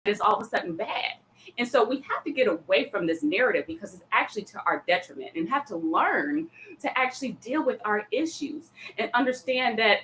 is all of a sudden bad. And so we have to get away from this narrative because it's actually to our detriment, and have to learn to actually deal with our issues and understand that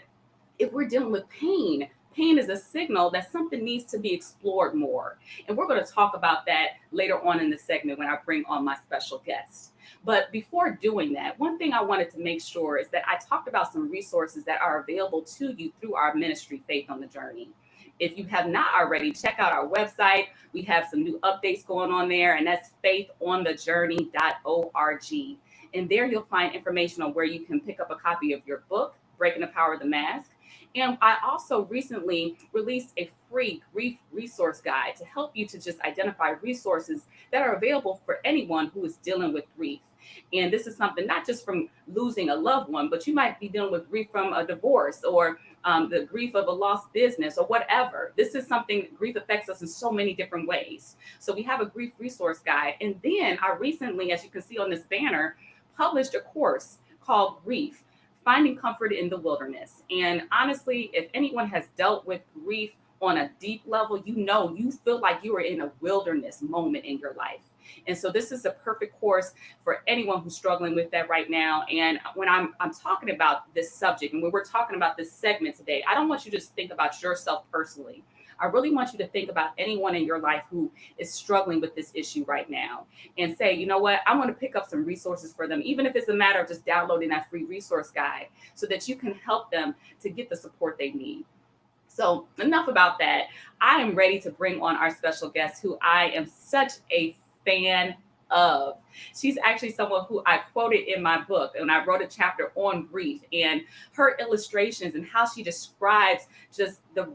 if we're dealing with pain, pain is a signal that something needs to be explored more. And we're going to talk about that later on in the segment when I bring on my special guest. But before doing that, one thing I wanted to make sure is that I talked about some resources that are available to you through our ministry, Faith on the Journey. If you have not already, check out our website. We have some new updates going on there, and that's faithonthejourney.org. And there you'll find information on where you can pick up a copy of your book, Breaking the Power of the Mask. And I also recently released a free grief resource guide to help you to just identify resources that are available for anyone who is dealing with grief. And this is something not just from losing a loved one, but you might be dealing with grief from a divorce, or the grief of a lost business, or whatever. This is something, grief affects us in so many different ways. So we have a grief resource guide. And then I recently, as you can see on this banner, published a course called Grief, Finding Comfort in the Wilderness. And honestly, if anyone has dealt with grief on a deep level, you feel like you are in a wilderness moment in your life. And so this is a perfect course for anyone who's struggling with that right now. And when I'm talking about this subject, and when we're talking about this segment today, I don't want you to just think about yourself personally. I really want you to think about anyone in your life who is struggling with this issue right now, and say, you know what, I want to pick up some resources for them, even if it's a matter of just downloading that free resource guide so that you can help them to get the support they need. So enough about that. I am ready to bring on our special guest, who I am such a fan of. She's actually someone who I quoted in my book, and I wrote a chapter on grief, and her illustrations and how she describes just the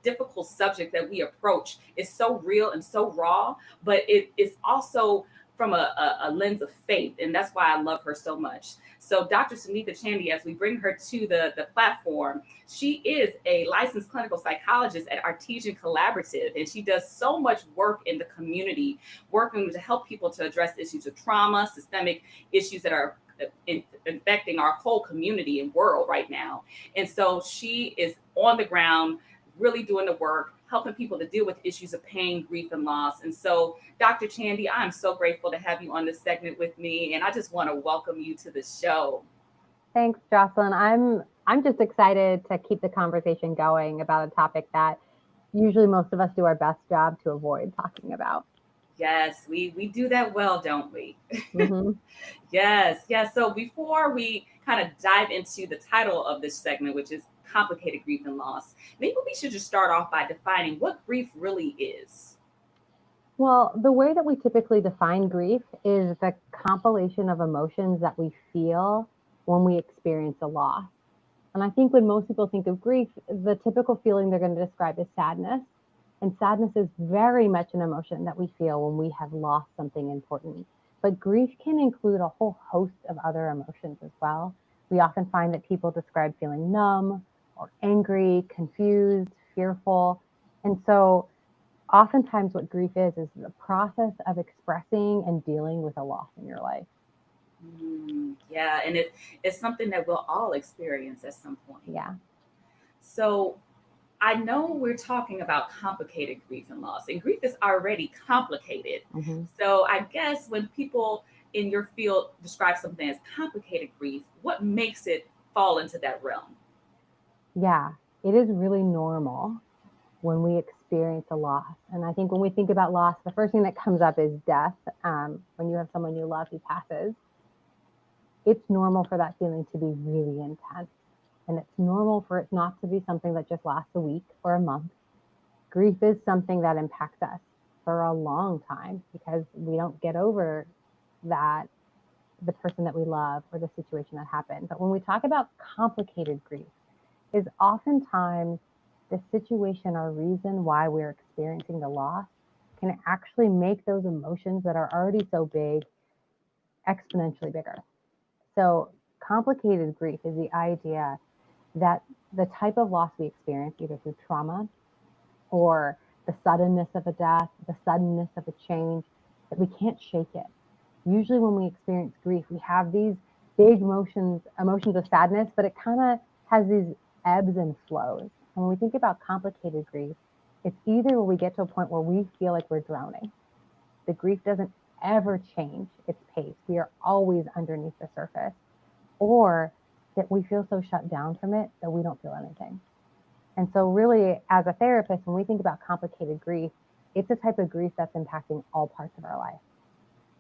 difficult subject that we approach is so real and so raw, but it is also from a lens of faith. And that's why I love her so much. So Dr. Sunitha Chandy, as we bring her to the platform, she is a licensed clinical psychologist at Artesian Collaborative, and she does so much work in the community, working to help people to address issues of trauma, systemic issues that are infecting our whole community and world right now. And so she is on the ground, really doing the work, helping people to deal with issues of pain, grief, and loss. And so, Dr. Chandy, I'm so grateful to have you on this segment with me, and I just want to welcome you to the show. Thanks, Jocelyn. I'm just excited to keep the conversation going about a topic that usually most of us do our best job to avoid talking about. Yes, we do that well, don't we? Mm-hmm. Yes, yes. So before we kind of dive into the title of this segment, which is Complicated Grief and Loss, maybe we should just start off by defining what grief really is. Well, the way that we typically define grief is the compilation of emotions that we feel when we experience a loss. And I think when most people think of grief, the typical feeling they're going to describe is sadness. And sadness is very much an emotion that we feel when we have lost something important. But grief can include a whole host of other emotions as well. We often find that people describe feeling numb or angry, confused, fearful. And so oftentimes what grief is the process of expressing and dealing with a loss in your life. Yeah, and it's something that we'll all experience at some point. Yeah. So I know we're talking about complicated grief and loss, and grief is already complicated. Mm-hmm. So I guess when people in your field describe something as complicated grief, what makes it fall into that realm? Yeah, it is really normal when we experience a loss. And I think when we think about loss, the first thing that comes up is death. When you have someone you love who passes, it's normal for that feeling to be really intense. And it's normal for it not to be something that just lasts a week or a month. Grief is something that impacts us for a long time because we don't get over that, the person that we love or the situation that happened. But when we talk about complicated grief, is oftentimes the situation or reason why we're experiencing the loss can actually make those emotions that are already so big exponentially bigger. So complicated grief is the idea that the type of loss we experience, either through trauma or the suddenness of a death, the suddenness of a change, that we can't shake it. Usually when we experience grief, we have these big emotions of sadness, but it kind of has these ebbs and flows. And when we think about complicated grief, It's either we get to a point where we feel like we're drowning. The grief doesn't ever change its pace. We are always underneath the surface, or that we feel so shut down from it that we don't feel anything. And so, really, as a therapist, when we think about complicated grief, it's a type of grief that's impacting all parts of our life,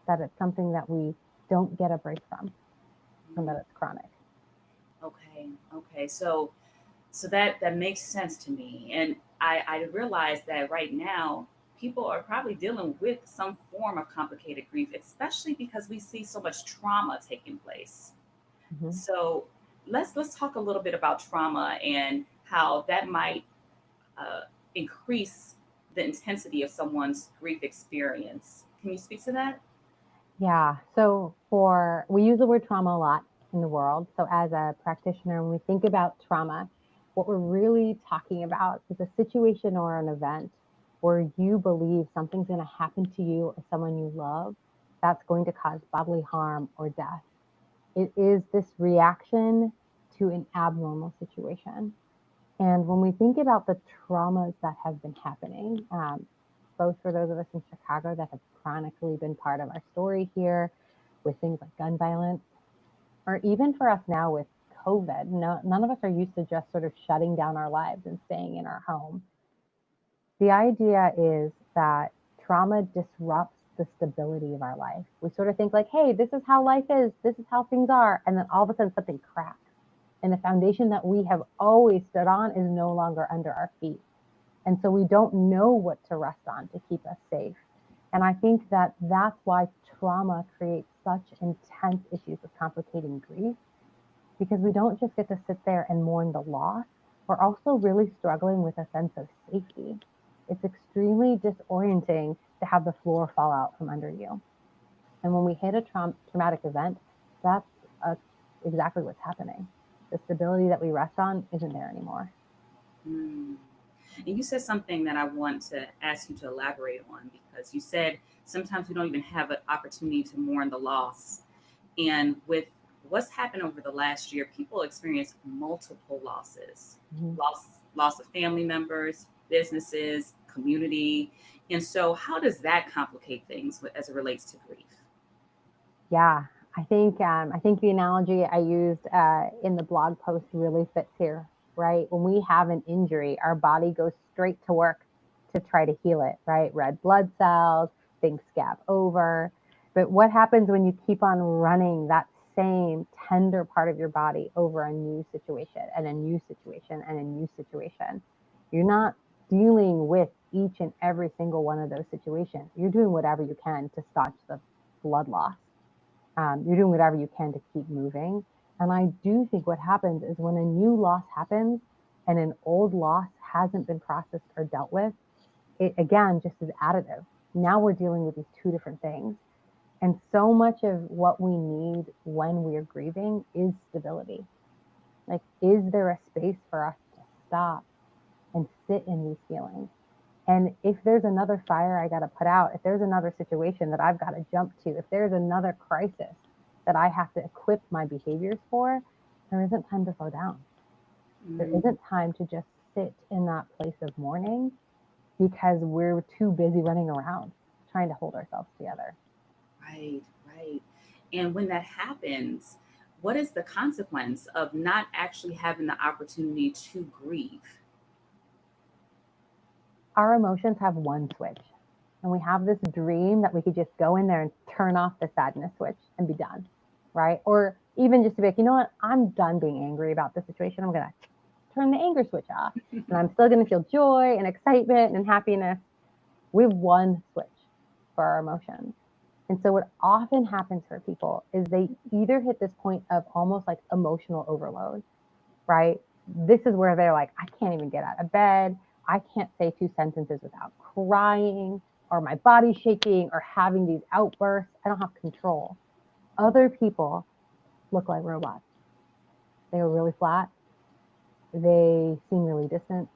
that it's something that we don't get a break from, and that it's chronic. Okay. Okay. So that makes sense to me. And I realize that right now people are probably dealing with some form of complicated grief, especially because we see so much trauma taking place. Mhm. So let's talk a little bit about trauma and how that might uh, increase the intensity of someone's grief experience. Can you speak to that? Yeah. So we use the word trauma a lot in the world. So as a practitioner, when we think about trauma, what we're really talking about is a situation or an event where you believe something's going to happen to you or someone you love that's going to cause bodily harm or death. It is this reaction to an abnormal situation. And when we think about the traumas that have been happening, both for those of us in Chicago that have chronically been part of our story here with things like gun violence, or even for us now with COVID, none of us are used to just sort of shutting down our lives and staying in our home. The idea is that trauma disrupts the stability of our life. We sort of think like, hey, this is how life is, this is how things are. And then all of a sudden something cracks. And the foundation that we have always stood on is no longer under our feet. And so we don't know what to rest on to keep us safe. And I think that that's why trauma creates such intense issues with complicating grief, because we don't just get to sit there and mourn the loss. We're also really struggling with a sense of safety. It's extremely disorienting to have the floor fall out from under you. And when we hit a traumatic event, that's uh, exactly what's happening. The stability that we rest on isn't there anymore. Mm. And you said something that I want to ask you to elaborate on because you said sometimes we don't even have an opportunity to mourn the loss. And with what's happened over the last year, people experience multiple losses, Mhm. loss of family members, businesses, community. And so, how does that complicate things as it relates to grief? Yeah, I think the analogy I used in the blog post really fits here, right? When we have an injury, our body goes straight to work to try to heal it, right? Red blood cells, things scab over. But what happens when you keep on running that same tender part of your body over a new situation and a new situation and a new situation? You're not dealing with each and every single one of those situations. You're doing whatever you can to staunch the blood loss. You're doing whatever you can to keep moving. And I do think what happens is when a new loss happens and an old loss hasn't been processed or dealt with, it again just is additive. Now we're dealing with these two different things. And so much of what we need when we're grieving is stability. Like, is there a space for us to stop and sit in these feelings? And if there's another fire I got to put out, if there's another situation that I've got to jump to, if there's another crisis that I have to equip my behaviors for, there isn't time to slow down. There Mm, isn't time to just sit in that place of mourning because we're too busy running around trying to hold ourselves together. right, right. And when that happens, what is the consequence of not actually having the opportunity to grieve? Our emotions have one switch, and we have this dream that we could just go in there and turn off the sadness switch and be done, right? Or even just to be like, you know what, I'm done being angry about this situation. I'm going to turn the anger switch off, and I'm still going to feel joy and excitement and happiness. We have one switch for our emotions. And so what often happens for people is they either hit this point of almost like emotional overload, right? This is where they're like, I can't even get out of bed. I can't say two sentences without crying or my body shaking or having these outbursts. I don't have control. Other people look like robots. They are really flat. They seem really distant.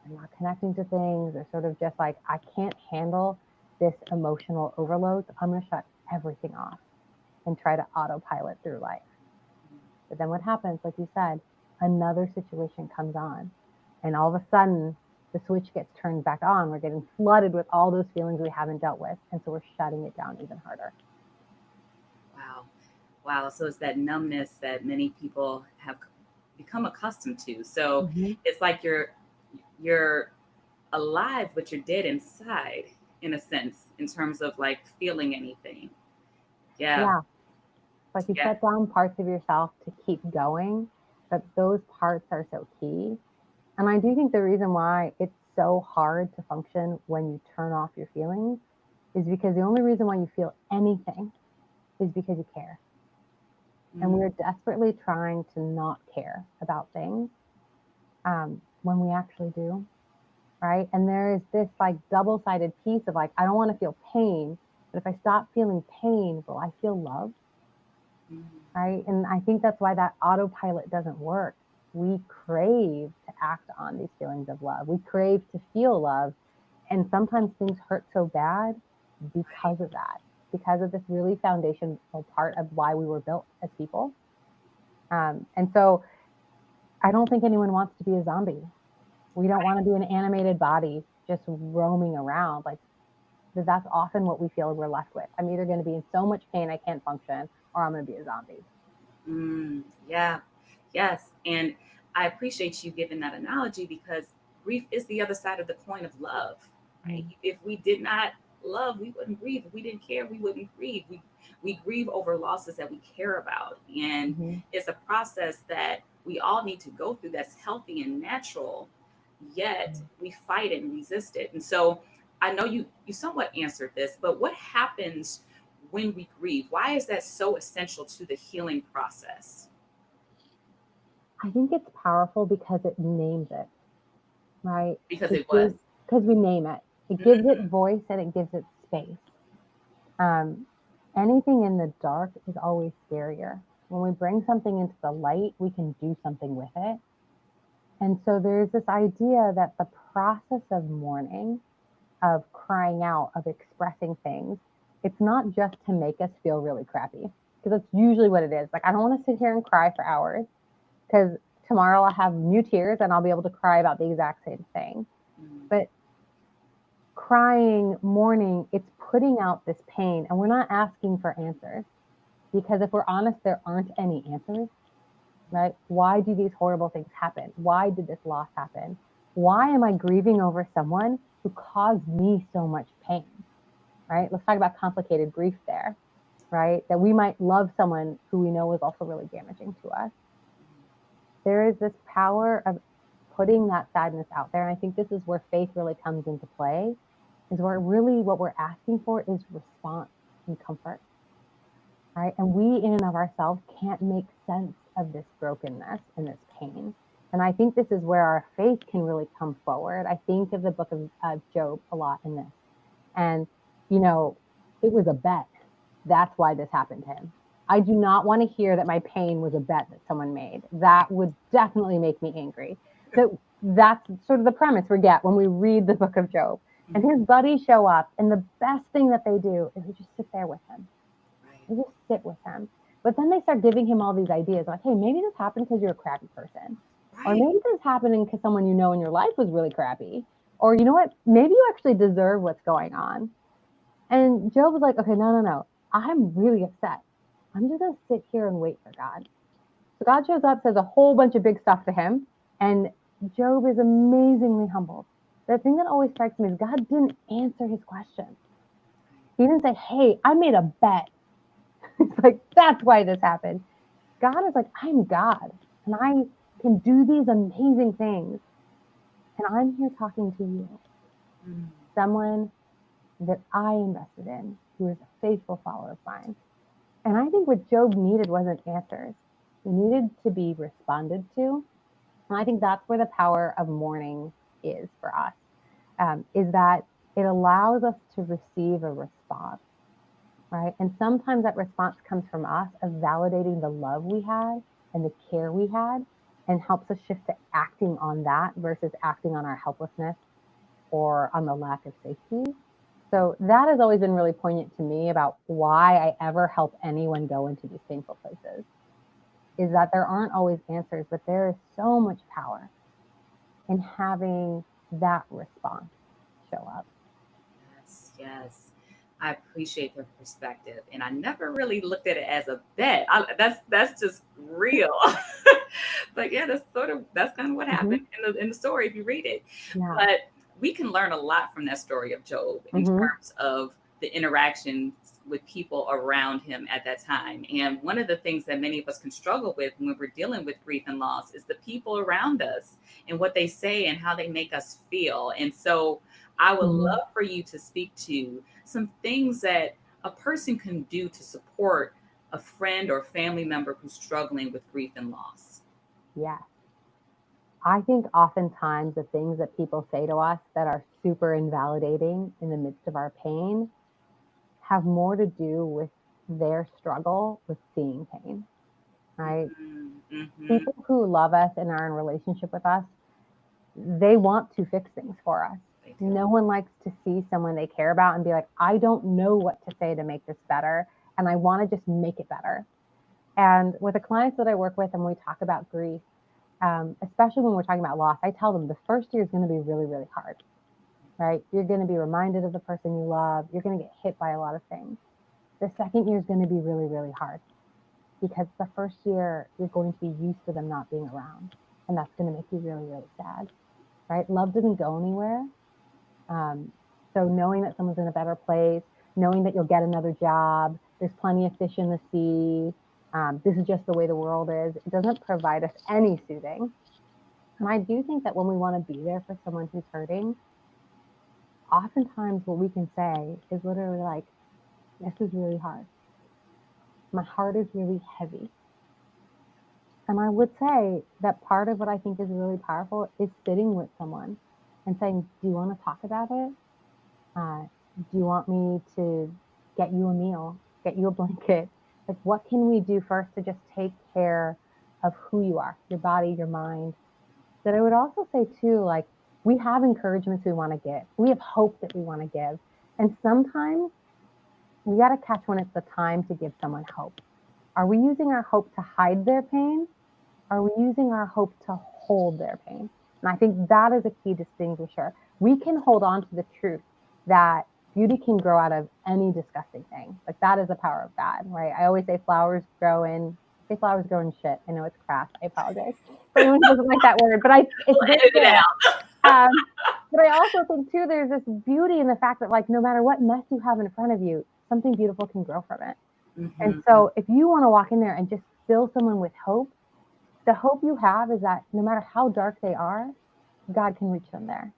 They're not connecting to things. They're sort of just like, I can't handle this emotional overload. So I'm going to shut everything off and try to autopilot through life. But then what happens, like you said, another situation comes on. And all of a sudden, the switch gets turned back on. We're getting flooded with all those feelings we haven't dealt with. And so we're shutting it down even harder. Wow. Wow. So it's that numbness that many people have become accustomed to. So Mm-hmm. it's like you're alive, but you're dead inside in a sense, in terms of like feeling anything. Yeah. Yeah. Like you Yeah. shut down parts of yourself to keep going, but those parts are so key. And I do think the reason why it's so hard to function when you turn off your feelings is because the only reason why you feel anything is because you care. And Mm, we're desperately trying to not care about things when we actually do, right? And there is this like double-sided piece of like, I don't want to feel pain, but if I stop feeling pain, will I feel love? mm, Right? And I think that's why that autopilot doesn't work. We crave to act on these feelings of love. We crave to feel love. And sometimes things hurt so bad because of that, because of this really foundational part of why we were built as people. And so I don't think anyone wants to be a zombie. We don't want to be an animated body just roaming around. Like that's often what we feel we're left with. I'm either going to be in so much pain I can't function, or I'm going to be a zombie. yeah. Yes. And I appreciate you giving that analogy because grief is the other side of the coin of love, right? Mm-hmm. If we did not love, we wouldn't grieve. If we didn't care, we wouldn't grieve. We grieve over losses that we care about. And Mm-hmm. it's a process that we all need to go through that's healthy and natural, yet we fight it and resist it. And so I know you somewhat answered this, but what happens when we grieve? Why is that so essential to the healing process? I think it's powerful because it names it, right? Because It it was. gives, because we name it. It gives it voice and it gives it space. Um, Anything in the dark is always scarier. When we bring something into the light, we can do something with it. And so there's this idea that the process of mourning, of crying out, of expressing things, it's not just to make us feel really crappy, because that's usually what it is. Like, I don't want to sit here and cry for hours because tomorrow I'll have new tears and I'll be able to cry about the exact same thing. Mm, But crying, mourning, it's putting out this pain, and we're not asking for answers, because if we're honest, there aren't any answers, right? Why do these horrible things happen? Why did this loss happen? Why am I grieving over someone who caused me so much pain, right? Let's talk about complicated grief there, right? That we might love someone who we know was also really damaging to us. There is this power of putting that sadness out there. And I think this is where faith really comes into play, is where really what we're asking for is response and comfort, right? And we in and of ourselves can't make sense of this brokenness and this pain. And I think this is where our faith can really come forward. I think of the book of Job a lot in this. And, you know, it was a bet. That's why this happened to him. I do not want to hear that my pain was a bet that someone made. That would definitely make me angry. But that's sort of the premise we get when we read the book of Job. And mm, his buddies show up, and the best thing that they do is they just sit there with him. right. They just sit with him. But then they start giving him all these ideas like, hey, maybe this happened because you're a crappy person. Or Right. maybe this is happening because someone you know in your life was really crappy. Or you know what? Maybe you actually deserve what's going on. And Job was like, okay, no. I'm really upset. I'm just going to sit here and wait for God. So God shows up, says a whole bunch of big stuff to him. And Job is amazingly humbled. The thing that always strikes me is God didn't answer his question. He didn't say, hey, I made a bet. It's like, that's why this happened. God is like, I'm God and I can do these amazing things. And I'm here talking to you, Mm, someone that I invested in, who is a faithful follower of mine. And I think what Job needed wasn't answers. He needed to be responded to. And I think that's where the power of mourning is for us, is that it allows us to receive a response, right? And sometimes that response comes from us of validating the love we had and the care we had, and helps us shift to acting on that versus acting on our helplessness or on the lack of safety. So that has always been really poignant to me about why I ever help anyone go into these painful places, is that there aren't always answers, but there is so much power in having that response show up. Yes, yes. I appreciate the perspective, and I never really looked at it as a bet. That's just real. But yeah, that's kind of what Mm-hmm. happened in the story if you read it. Yeah. But we can learn a lot from that story of Job in Mm-hmm. terms of the interactions with people around him at that time. And one of the things that many of us can struggle with when we're dealing with grief and loss is the people around us and what they say and how they make us feel. And so I would Mm-hmm. love for you to speak to some things that a person can do to support a friend or family member who's struggling with grief and loss. Yeah. I think oftentimes the things that people say to us that are super invalidating in the midst of our pain have more to do with their struggle with seeing pain, right? Mm-hmm. People who love us and are in relationship with us, they want to fix things for us. They do. No one likes to see someone they care about and be like, I don't know what to say to make this better. And I want to just make it better. And with the clients that I work with and we talk about grief, especially when we're talking about loss, I tell them the first year is going to be really, really hard, right? You're going to be reminded of the person you love. You're going to get hit by a lot of things. The second year is going to be really, really hard because the first year you're going to be used to them not being around. And that's going to make you really, really sad, right? Love doesn't go anywhere. Um, so knowing that someone's in a better place, knowing that you'll get another job, there's plenty of fish in the sea. This is just the way the world is. It doesn't provide us any soothing. And I do think that when we want to be there for someone who's hurting, oftentimes what we can say is literally like, this is really hard. My heart is really heavy. And I would say that part of what I think is really powerful is sitting with someone and saying, do you want to talk about it? Do you want me to get you a meal, get you a blanket? Like, what can we do first to just take care of who you are, your body, your mind? That I would also say, too, like, we have encouragements we want to give, we have hope that we want to give. And sometimes we got to catch when it's the time to give someone hope. Are we using our hope to hide their pain? Are we using our hope to hold their pain? And I think that is a key distinguisher. We can hold on to the truth that beauty can grow out of any disgusting thing. Like that is the power of God, right? I always say flowers grow in shit. I know it's crass. I apologize for anyone who doesn't like that word, but it's We'll very edit it real. out. But I also think too, there's this beauty in the fact that like no matter what mess you have in front of you, something beautiful can grow from it. And Mm-hmm. so if you want to walk in there and just fill someone with hope, the hope you have is that no matter how dark they are, God can reach them there.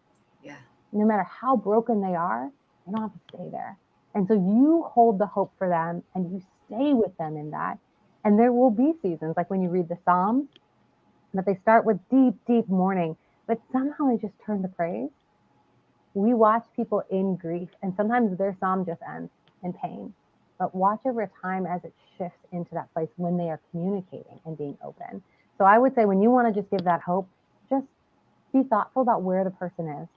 Yeah. No matter how broken they are, they don't have to stay there. And so you hold the hope for them and you stay with them in that. And there will be seasons, like when you read the Psalms, that they start with deep, deep mourning, but somehow they just turn to praise. We watch people in grief, and sometimes their psalm just ends in pain. But watch over time as it shifts into that place when they are communicating and being open. So I would say when you want to just give that hope, just be thoughtful about where the person is,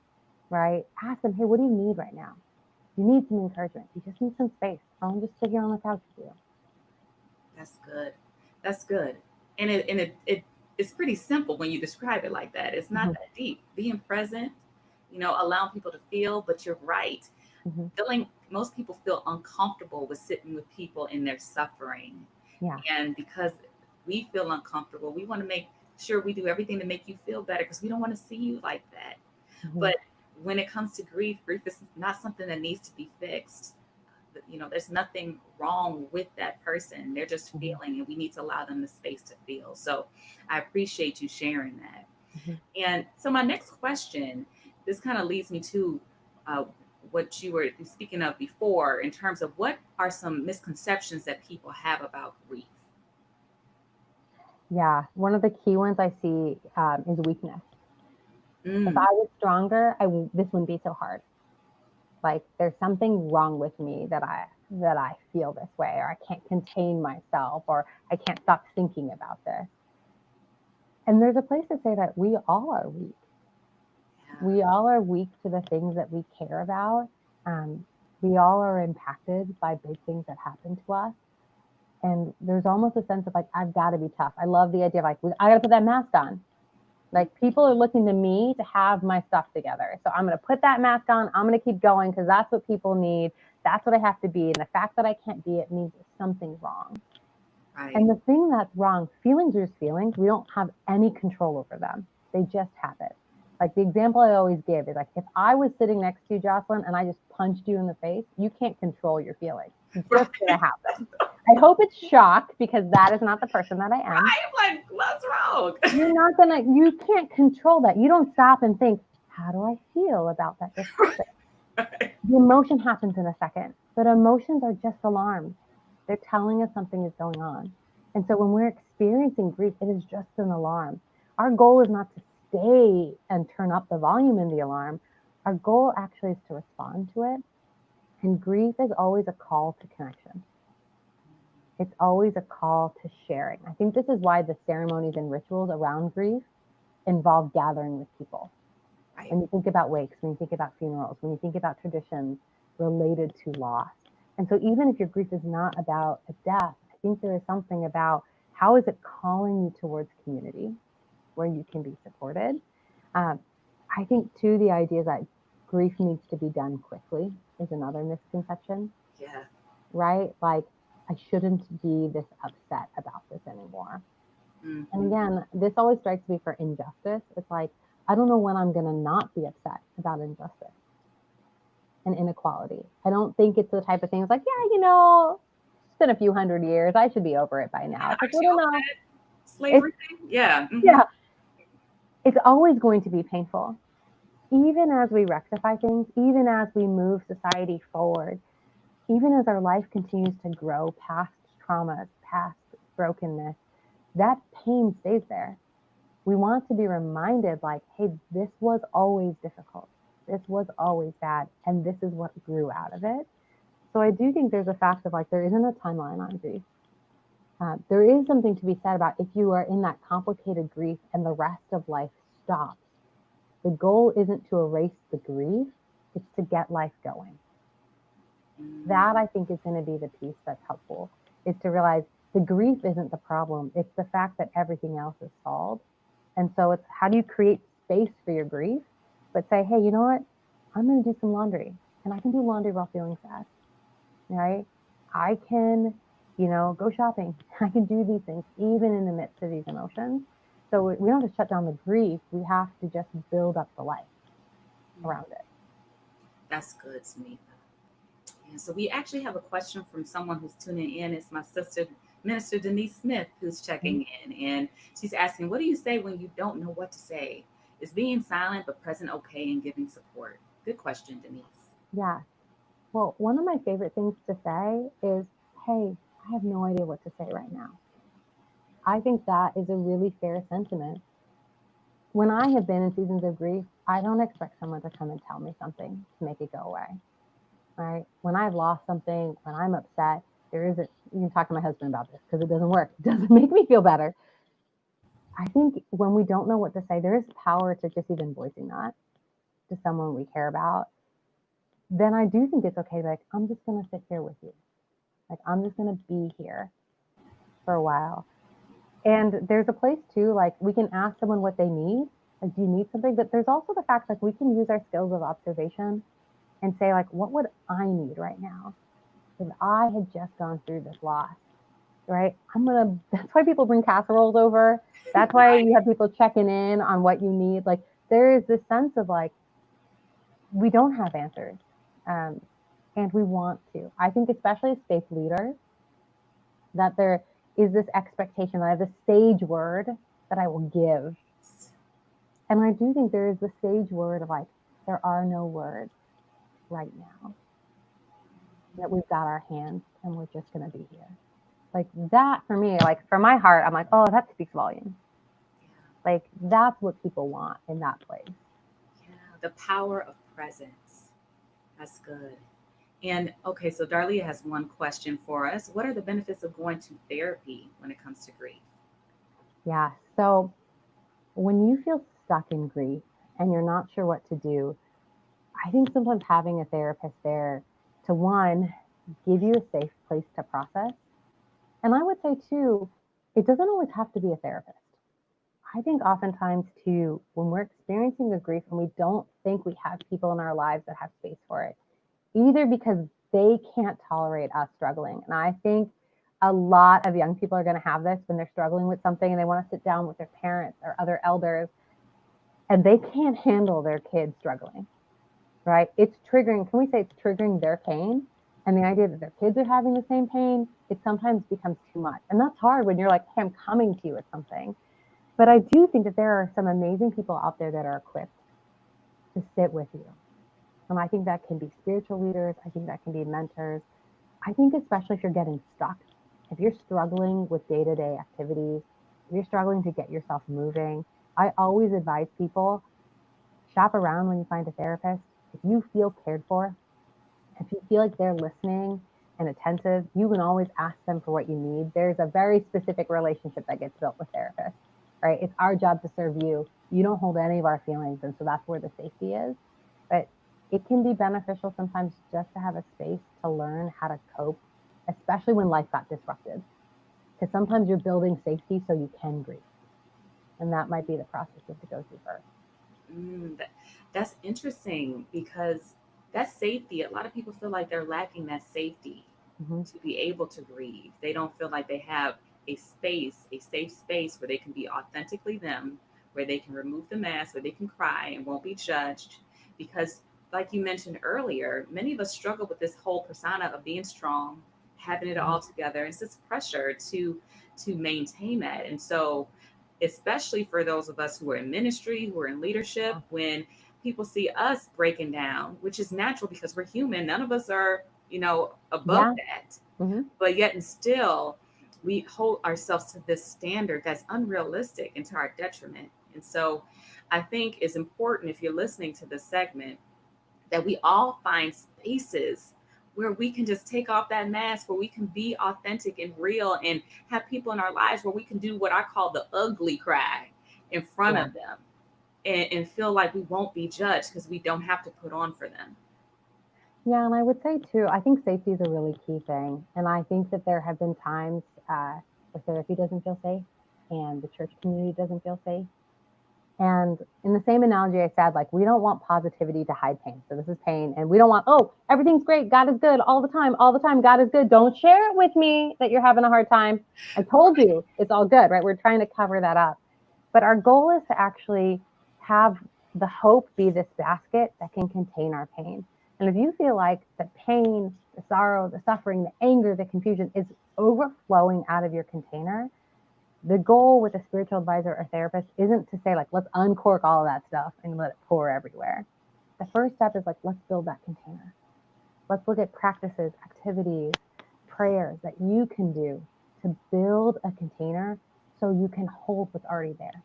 right? Ask them, hey, what do you need right now? You need some encouragement. You just need some space. I'll just sit here on the couch with you. That's good. That's good. And it's pretty simple when you describe it like that. It's not Mm-hmm, that deep. Being present, allowing people to feel, but you're right. mm-hmm. Feeling Most people feel uncomfortable with sitting with people in their suffering. Yeah. And because we feel uncomfortable, we want to make sure we do everything to make you feel better because we don't want to see you like that. Mm-hmm, But when it comes to grief is not something that needs to be fixed. There's nothing wrong with that person. They're just mm-hmm, feeling, and we need to allow them the space to feel. So I appreciate you sharing that. mm-hmm. And so my next question, this kind of leads me to uh, what you were speaking of before in terms of what are some misconceptions that people have about grief. Yeah. One of the key ones I see is weakness. If Mm, I was stronger, this wouldn't be so hard. Like there's something wrong with me that I feel this way, or I can't contain myself, or I can't stop thinking about this. And there's a place to say that we all are weak. yeah. We all are weak to the things that we care about. Um, we all are impacted by big things that happen to us. And there's almost a sense of like, I've got to be tough. I love the idea of like, I got to put that mask on. Like people are looking to me to have my stuff together. So I'm going to put that mask on. I'm going to keep going because that's what people need. That's what I have to be. And the fact that I can't be it means there's something wrong. Right. And the thing that's wrong, feelings are just feelings. We don't have any control over them. They just happen. Like the example I always give is like, if I was sitting next to you, Jocelyn, and I just punched you in the face, you can't control your feelings. It's just going to happen. I hope it's shock because that is not the person that I am. I'm like, what's wrong? You're not going to, you can't control that. You don't stop and think, how do I feel about that just happened? Right. The emotion happens in a second, but emotions are just alarms. They're telling us something is going on. And so when we're experiencing grief, it is just an alarm. Our goal is not to stay and turn up the volume in the alarm. Our goal actually is to respond to it. And grief is always a call to connection. It's always a call to sharing. I think this is why the ceremonies and rituals around grief involve gathering with people. Right. When you think about wakes, when you think about funerals, when you think about traditions related to loss. And so even if your grief is not about a death, I think there is something about how is it calling you towards community where you can be supported. I think too, the idea that grief needs to be done quickly is another misconception, Yeah. right? Like I shouldn't be this upset about this anymore. Mm-hmm. And again, this always strikes me for injustice. It's like, I don't know when I'm going to not be upset about injustice and inequality. I don't think it's the type of thing. It's like, yeah, it's been a few hundred years. I should be over it by now. It's like, Actually, well, over no, that it's, slavery thing. Yeah. Mm-hmm. yeah, it's always going to be painful. Even as we rectify things, even as we move society forward, even as our life continues to grow past traumas, past brokenness, that pain stays there. We want to be reminded like, hey, this was always difficult. This was always bad. And this is what grew out of it. So I do think there's a fact of like, there isn't a timeline on grief. There is something to be said about if you are in that complicated grief and the rest of life stops. The goal isn't to erase the grief, it's to get life going. That I think is going to be the piece that's helpful, is to realize the grief isn't the problem. It's the fact that everything else is solved. And so it's how do you create space for your grief, but say, hey, you know what? I'm going to do some laundry and I can do laundry while feeling sad, right? I can, go shopping. I can do these things even in the midst of these emotions. So we don't have to shut down the grief. We have to just build up the life around it. That's good, Sunitha. And so we actually have a question from someone who's tuning in. It's my sister, Minister Denise Smith, who's checking in. And she's asking, what do you say when you don't know what to say? Is being silent but present okay and giving support? Good question, Denise. Yeah. Well, one of my favorite things to say is, hey, I have no idea what to say right now. I think that is a really fair sentiment. When I have been in seasons of grief, I don't expect someone to come and tell me something to make it go away. Right? When I've lost something, when I'm upset, there isn't, you can talk to my husband about this because it doesn't work. It doesn't make me feel better. I think when we don't know what to say, there is power to just even voicing that to someone we care about. Then I do think it's okay. Like, I'm just going to sit here with you. Like, I'm just going to be here for a while. And there's a place too, like we can ask someone what they need. Like, do you need something? But there's also the fact like we can use our skills of observation and say like, what would I need right now? If I had just gone through this loss, right? That's why people bring casseroles over. That's why Right. you have people checking in on what you need. Like there is this sense of like, we don't have answers. Um, and we want to. I think especially as faith leaders, that there is this expectation that I have this sage word that I will give. And I do think there is the sage word of like, there are no words right now. That we've got our hands and we're just going to be here. Like that for me, like for my heart, I'm like, oh, that speaks volumes. Like that's what people want in that place. Yeah. The power of presence. That's good. And okay, so Darlia has one question for us. What are the benefits of going to therapy when it comes to grief? Yeah. So when you feel stuck in grief and you're not sure what to do, I think sometimes having a therapist there to one, give you a safe place to process. And I would say too, it doesn't always have to be a therapist. I think oftentimes too, when we're experiencing a grief and we don't think we have people in our lives that have space for it, either because they can't tolerate us struggling. And I think a lot of young people are going to have this when they're struggling with something and they want to sit down with their parents or other elders and they can't handle their kids struggling, right? It's triggering. Can we say it's triggering their pain? And the idea that their kids are having the same pain, it sometimes becomes too much. And that's hard when you're like, hey, I'm coming to you with something. But I do think that there are some amazing people out there that are equipped to sit with you. And I think that can be spiritual leaders. I think that can be mentors. I think especially if you're getting stuck, if you're struggling with day-to-day activities, if you're struggling to get yourself moving, I always advise people, shop around when you find a therapist. If you feel cared for, if you feel like they're listening and attentive, you can always ask them for what you need. There's a very specific relationship that gets built with therapists, right? It's our job to serve you. You don't hold any of our feelings. And so that's where the safety is. But it can be beneficial sometimes just to have a space to learn how to cope, especially when life got disrupted. Because sometimes you're building safety so you can grieve. And that might be the process you have to go through first. That's interesting because that safety, a lot of people feel like they're lacking that safety Mm-hmm. to be able to grieve. They don't feel like they have a space, a safe space where they can be authentically them, where they can remove the mask, where they can cry and won't be judged. Because, like you mentioned earlier, many of us struggle with this whole persona of being strong, having it all together. It's this pressure to maintain that. And so, especially for those of us who are in ministry, who are in leadership, when people see us breaking down, which is natural because we're human, none of us are, above Yeah. that. Mm-hmm. But yet and still, we hold ourselves to this standard that's unrealistic and to our detriment. And so I think it's important, if you're listening to this segment, that we all find spaces where we can just take off that mask, where we can be authentic and real and have people in our lives where we can do what I call the ugly cry in front Yeah. of them, and feel like we won't be judged because we don't have to put on for them. Yeah, and I would say too, I think safety is a really key thing. And I think that there have been times where therapy doesn't feel safe and the church community doesn't feel safe. And in the same analogy I said, like, we don't want positivity to hide pain. So this is pain. And we don't want, oh, everything's great. God is good all the time. All the time. God is good. Don't share it with me that you're having a hard time. I told you it's all good, right? We're trying to cover that up. But our goal is to actually have the hope be this basket that can contain our pain. And if you feel like the pain, the sorrow, the suffering, the anger, the confusion is overflowing out of your container, the goal with a spiritual advisor or therapist isn't to say, like, let's uncork all of that stuff and let it pour everywhere. The first step is like, let's build that container. Let's look at practices, activities, prayers that you can do to build a container so you can hold what's already there,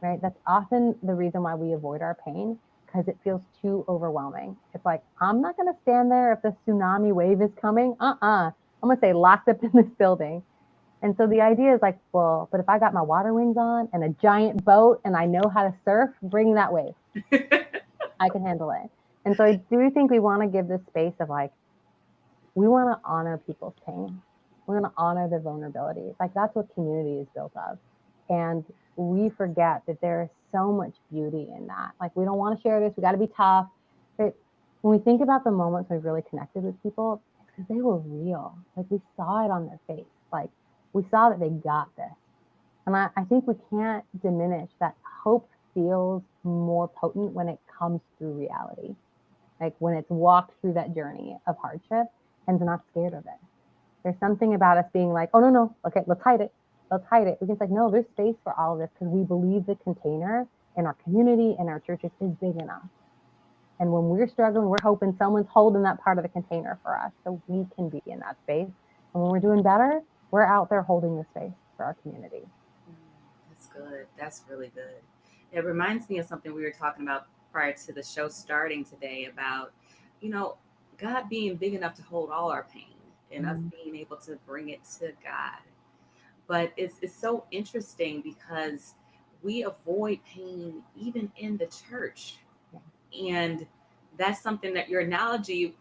right? That's often the reason why we avoid our pain, because it feels too overwhelming. It's like, I'm not going to stand there if the tsunami wave is coming. I'm going to stay locked up in this building. And so the idea is like, well, but if I got my water wings on and a giant boat and I know how to surf, bring that wave. I can handle it. And so I do think we want to give this space of like, we want to honor people's pain. We want to honor their vulnerabilities. Like, that's what community is built of. And we forget that there is so much beauty in that. Like, we don't want to share this. We got to be tough. But when we think about the moments we really connected with people, it's because they were real. Like, we saw it on their face. Like, we saw that they got this. And I think we can't diminish that hope feels more potent when it comes through reality. Like, when it's walked through that journey of hardship and they're not scared of it. There's something about us being like, oh, no, no, okay, let's hide it. Let's hide it. Because, like, no, there's space for all of this because we believe the container in our community and our churches is big enough. And when we're struggling, we're hoping someone's holding that part of the container for us so we can be in that space. And when we're doing better, we're out there holding the space for our community. That's good. That's really good. It reminds me of something we were talking about prior to the show starting today about, you know, God being big enough to hold all our pain and us being able to bring it to God. But it's so interesting because we avoid pain even in the church. And that's something that your analogy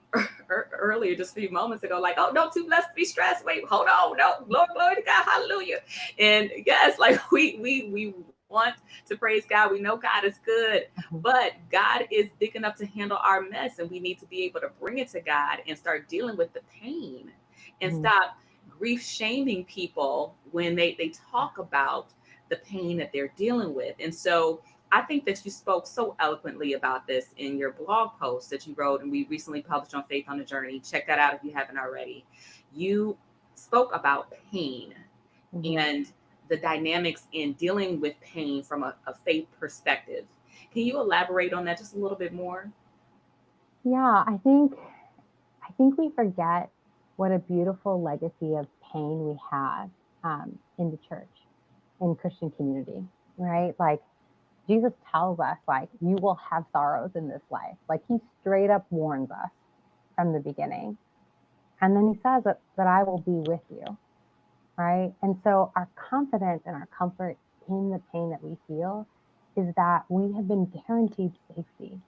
earlier, just a few moments ago, like, oh, no, too blessed to be stressed. Wait, hold on, no, Lord, glory to God, hallelujah. And yes, like we want to praise God. We know God is good, Mhm. but God is big enough to handle our mess, and we need to be able to bring it to God and start dealing with the pain and Mhm. stop grief shaming people when they talk about the pain that they're dealing with. And so I think that you spoke so eloquently about this in your blog post that you wrote, and we recently published on Faith on the Journey. Check that out if you haven't already. You spoke about pain Mhm. and the dynamics in dealing with pain from a faith perspective. Can you elaborate on that just a little bit more? Yeah, I think we forget what a beautiful legacy of pain we have in the church, in Christian community, right? Like Jesus tells us, like, you will have sorrows in this life. Like he straight up warns us from the beginning. And then he says that I will be with you, right? And so our confidence and our comfort in the pain that we feel is that we have been guaranteed safety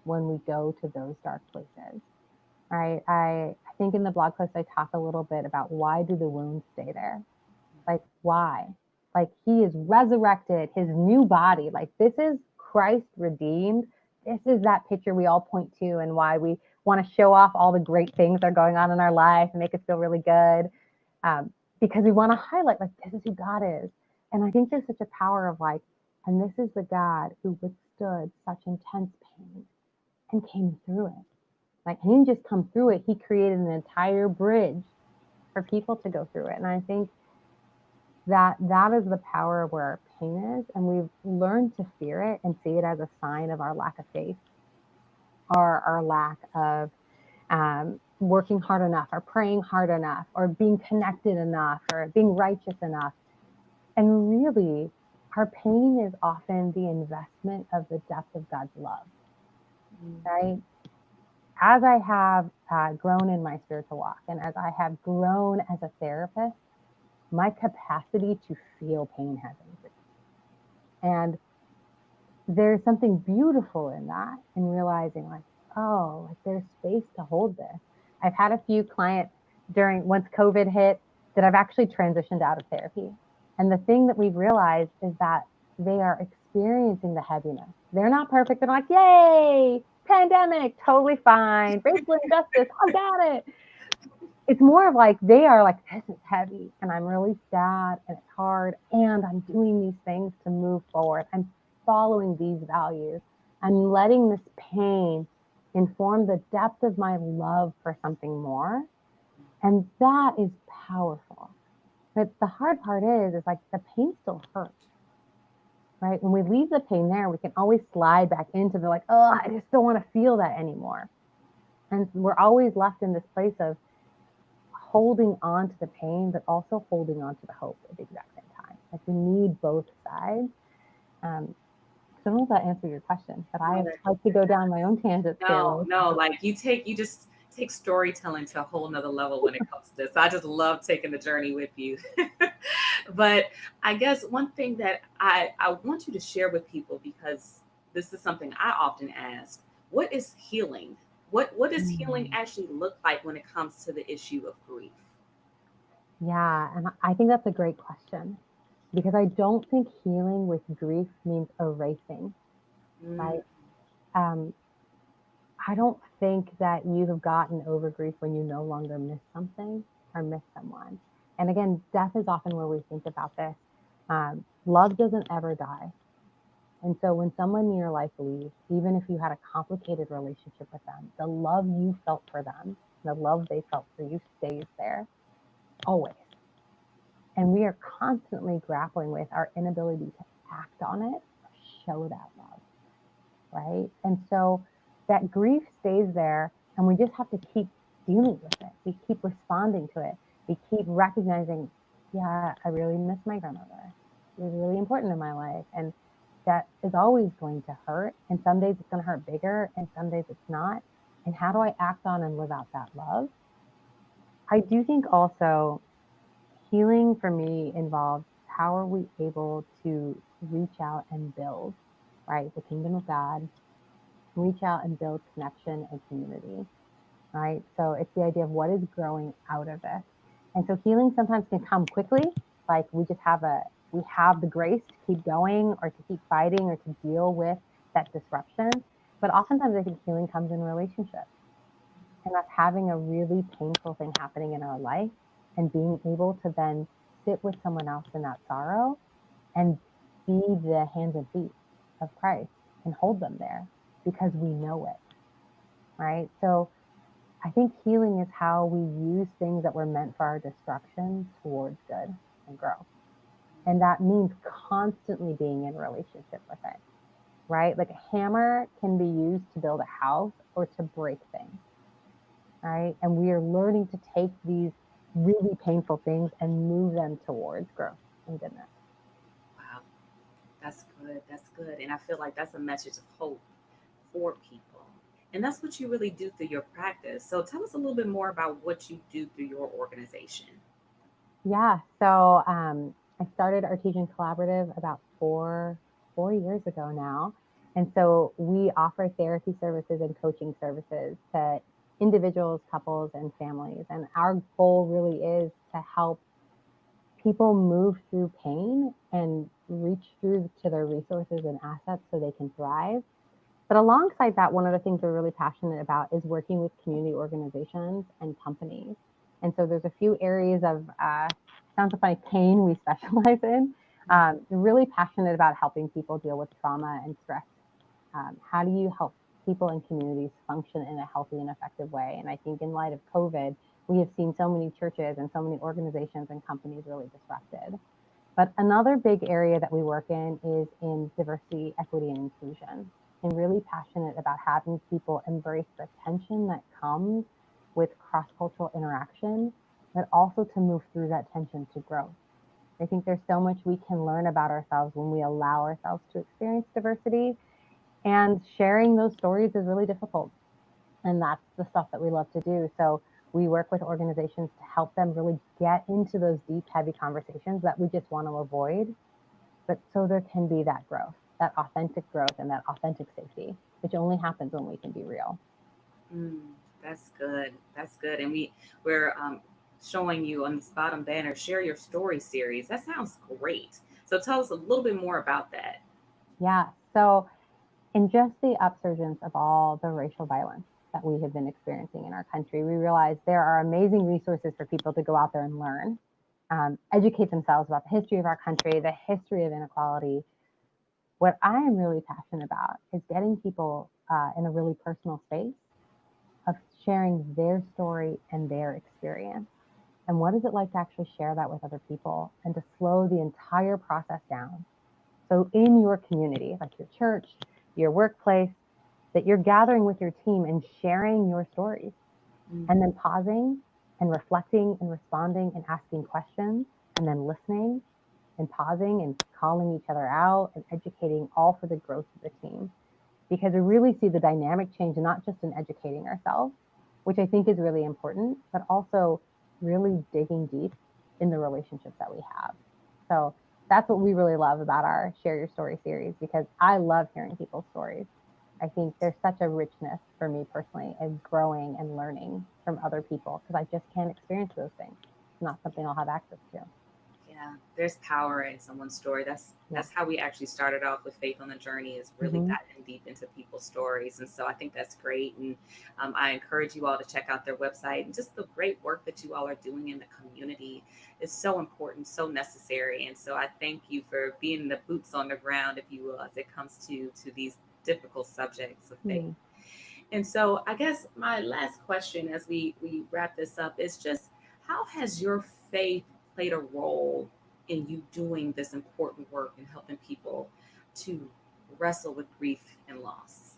when we go to those dark places, right? I think in the blog post, I talk a little bit about why do the wounds stay there? Like, why? Like, he is resurrected, his new body. Like, this is Christ redeemed. This is that picture we all point to, and why we want to show off all the great things that are going on in our life and make us feel really good. Um, because we want to highlight, like, this is who God is. And I think there's such a power of, like, and this is the God who withstood such intense pain and came through it. Like, he didn't just come through it, he created an entire bridge for people to go through it. And I think that is the power of where our pain is, and we've learned to fear it and see it as a sign of our lack of faith, or our lack of working hard enough, or praying hard enough, or being connected enough, or being righteous enough. And really, our pain is often the investment of the depth of God's love, right? As I have grown in my spiritual walk, and as I have grown as a therapist, my capacity to feel pain has increased. And there's something beautiful in that, and realizing, like, oh, like there's space to hold this. I've had a few clients during once COVID hit that I've actually transitioned out of therapy. And the thing that we've realized is that they are experiencing the heaviness. They're not perfect. They're like, yay, pandemic, totally fine. Racial injustice, I got it. It's more of like they are like, this is heavy and I'm really sad and it's hard and I'm doing these things to move forward. I'm following these values. I'm letting this pain inform the depth of my love for something more. And that is powerful. But the hard part is like the pain still hurts, right? When we leave the pain there, we can always slide back into the like, oh, I just don't want to feel that anymore. And we're always left in this place of holding on to the pain, but also holding on to the hope at the exact same time. Like we need both sides. So I don't know if that answered your question, but I No, have tried to go down my own tangents here. no, like you just take storytelling to a whole nother level when it comes to this. I just love taking the journey with you. But I guess one thing that I want you to share with people, because this is something I often ask, what is healing? What does healing Mm. actually look like when it comes to the issue of grief? Yeah, and I think that's a great question, because I don't think healing with grief means erasing, Mm, right? Um, I don't think that you have gotten over grief when you no longer miss something or miss someone. And again, death is often where we think about this. Love doesn't ever die. And so when someone in your life leaves, even if you had a complicated relationship with them, the love you felt for them, the love they felt for you stays there always. And we are constantly grappling with our inability to act on it or show that love, right? And so that grief stays there, and we just have to keep dealing with it. We keep responding to it. We keep recognizing, yeah, I really miss my grandmother. She was really important in my life. And that is always going to hurt. And some days it's going to hurt bigger, and some days it's not. And how do I act on and live out that love? I do think also healing for me involves how are we able to reach out and build, right? The kingdom of God, reach out and build connection and community, right? So it's the idea of what is growing out of it. And so healing sometimes can come quickly, like we just have we have the grace to keep going or to keep fighting or to deal with that disruption. But oftentimes I think healing comes in relationships, and that's having a really painful thing happening in our life and being able to then sit with someone else in that sorrow and be the hands and feet of Christ and hold them there because we know it, right? So I think healing is how we use things that were meant for our destruction towards good and growth. And that means constantly being in relationship with it, right? Like a hammer can be used to build a house or to break things, right? And we are learning to take these really painful things and move them towards growth and goodness. Wow, that's good. That's good. And I feel like that's a message of hope for people. And that's what you really do through your practice. So tell us a little bit more about what you do through your organization. Yeah. So I started Artesian Collaborative about four years ago now. And so we offer therapy services and coaching services to individuals, couples, and families. And our goal really is to help people move through pain and reach through to their resources and assets so they can thrive. But alongside that, one of the things we're really passionate about is working with community organizations and companies. And so there's a few areas of, sounds like pain we specialize in. We're really passionate about helping people deal with trauma and stress. How do you help people and communities function in a healthy and effective way? And I think in light of COVID, we have seen so many churches and so many organizations and companies really disrupted. But another big area that we work in is in diversity, equity, and inclusion. And really passionate about having people embrace the tension that comes with cross-cultural interaction, but also to move through that tension to growth. I think there's so much we can learn about ourselves when we allow ourselves to experience diversity, and sharing those stories is really difficult. And that's the stuff that we love to do. So we work with organizations to help them really get into those deep, heavy conversations that we just want to avoid, but so there can be that growth, that authentic growth, and that authentic safety, which only happens when we can be real. Mm, that's good. That's good. And we're showing you on this bottom banner, share your story series. That sounds great. So tell us a little bit more about that. Yeah. So, in just the upsurgence of all the racial violence that we have been experiencing in our country, we realize there are amazing resources for people to go out there and learn, educate themselves about the history of our country, the history of inequality. What I am really passionate about is getting people in a really personal space of sharing their story and their experience. And what is it like to actually share that with other people and to slow the entire process down? So, in your community, like your church, your workplace, that you're gathering with your team and sharing your stories, Mm, and then pausing and reflecting and responding and asking questions, and then listening and pausing and calling each other out and educating, all for the growth of the team. Because we really see the dynamic change, not just in educating ourselves, which I think is really important, but also really digging deep in the relationships that we have. So that's what we really love about our Share Your Story series, because I love hearing people's stories. I think there's such a richness for me personally in growing and learning from other people, because I just can't experience those things. It's not something I'll have access to. yeah, there's power in someone's story. Yeah. That's how we actually started off with Faith on the Journey, is really Mm-hmm. diving deep into people's stories. And so I think that's great. And I encourage you all to check out their website, and just the great work that you all are doing in the community is so important, so necessary. And so I thank you for being the boots on the ground, if you will, as it comes to these difficult subjects of faith. Mm. And so I guess my last question as we wrap this up is just, how has your faith played a role in you doing this important work and helping people to wrestle with grief and loss?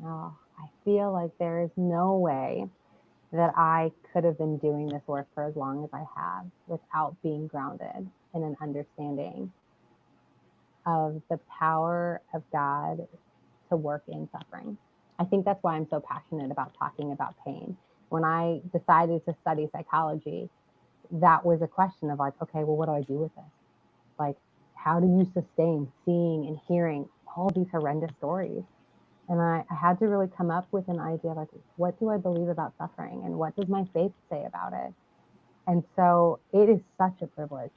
Oh, I feel like there is no way that I could have been doing this work for as long as I have without being grounded in an understanding of the power of God to work in suffering. I think that's why I'm so passionate about talking about pain. When I decided to study psychology, that was a question of like, okay, well, what do I do with this? Like, how do you sustain seeing and hearing all these horrendous stories? And I had to really come up with an idea like, what do I believe about suffering and what does my faith say about it? And so it is such a privilege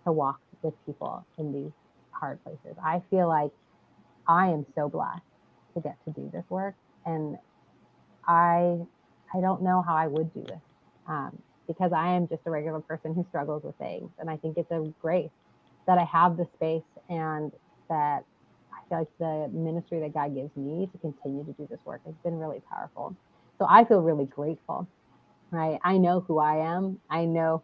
to walk with people in these hard places. I feel like I am so blessed to get to do this work, and I I don't know how I would do this, because I am just a regular person who struggles with things, and I think it's a grace that I have the space and that I feel like the ministry that God gives me to continue to do this work has been really powerful. So I feel really grateful, right? I know who I am. I know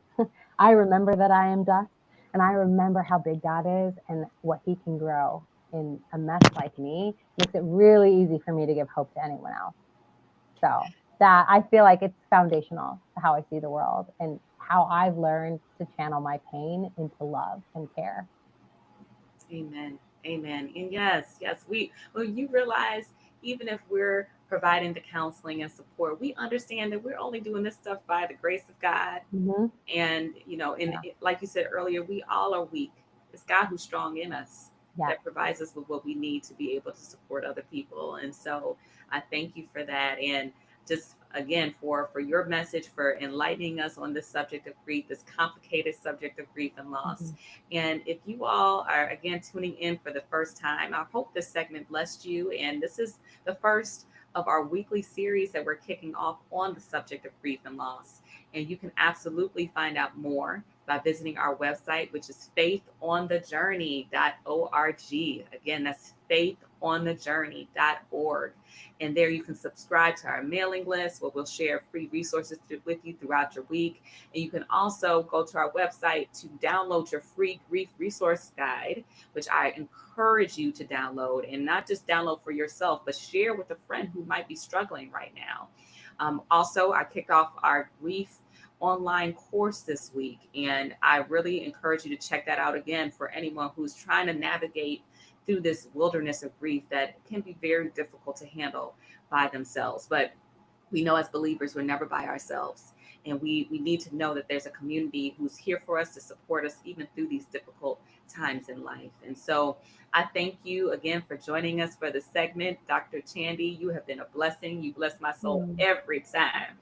I remember that I am dust, and I remember how big God is and what He can grow in a mess like me. Makes it really easy for me to give hope to anyone else. So that I feel like it's foundational to how I see the world and how I've learned to channel my pain into love and care. Amen. Amen. And yes, yes, well, you realize even if we're providing the counseling and support, we understand that we're only doing this stuff by the grace of God. Mm-hmm. And, Yeah. like you said earlier, we all are weak. It's God who's strong in us Yeah. that provides us with what we need to be able to support other people. And so I thank you for that. And just again for your message, for enlightening us on this subject of grief, this complicated subject of grief and Mm-hmm. loss. And if you all are again tuning in for the first time, I hope this segment blessed you. And this is the first of our weekly series that we're kicking off on the subject of grief and loss. And you can absolutely find out more by visiting our website, which is faithonthejourney.org. Again, that's faithonthejourney.org. And there you can subscribe to our mailing list where we'll share free resources with you throughout your week. And you can also go to our website to download your free grief resource guide, which I encourage you to download, and not just download for yourself, but share with a friend who might be struggling right now. Also, I kicked off our grief online course this week, and I really encourage you to check that out again for anyone who's trying to navigate through this wilderness of grief that can be very difficult to handle by themselves. But we know as believers, we're never by ourselves. And we need to know that there's a community who's here for us to support us even through these difficult times in life. And so I thank you again for joining us for the segment. Dr. Chandy, you have been a blessing. You bless my soul Mm-hmm. every time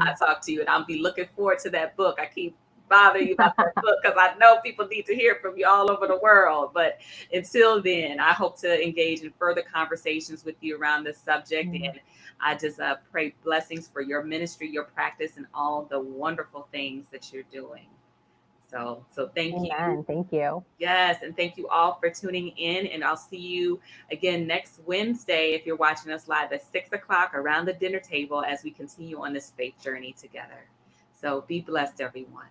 I talk to you. And I'll be looking forward to that book. I keep bothering you about that book because I know people need to hear from you all over the world. But until then, I hope to engage in further conversations with you around this subject. Mm-hmm. And I just pray blessings for your ministry, your practice, and all the wonderful things that you're doing. So thank you. Amen. Thank you. Yes, and thank you all for tuning in. And I'll see you again next Wednesday if you're watching us live at 6 o'clock around the dinner table as we continue on this faith journey together. So be blessed, everyone.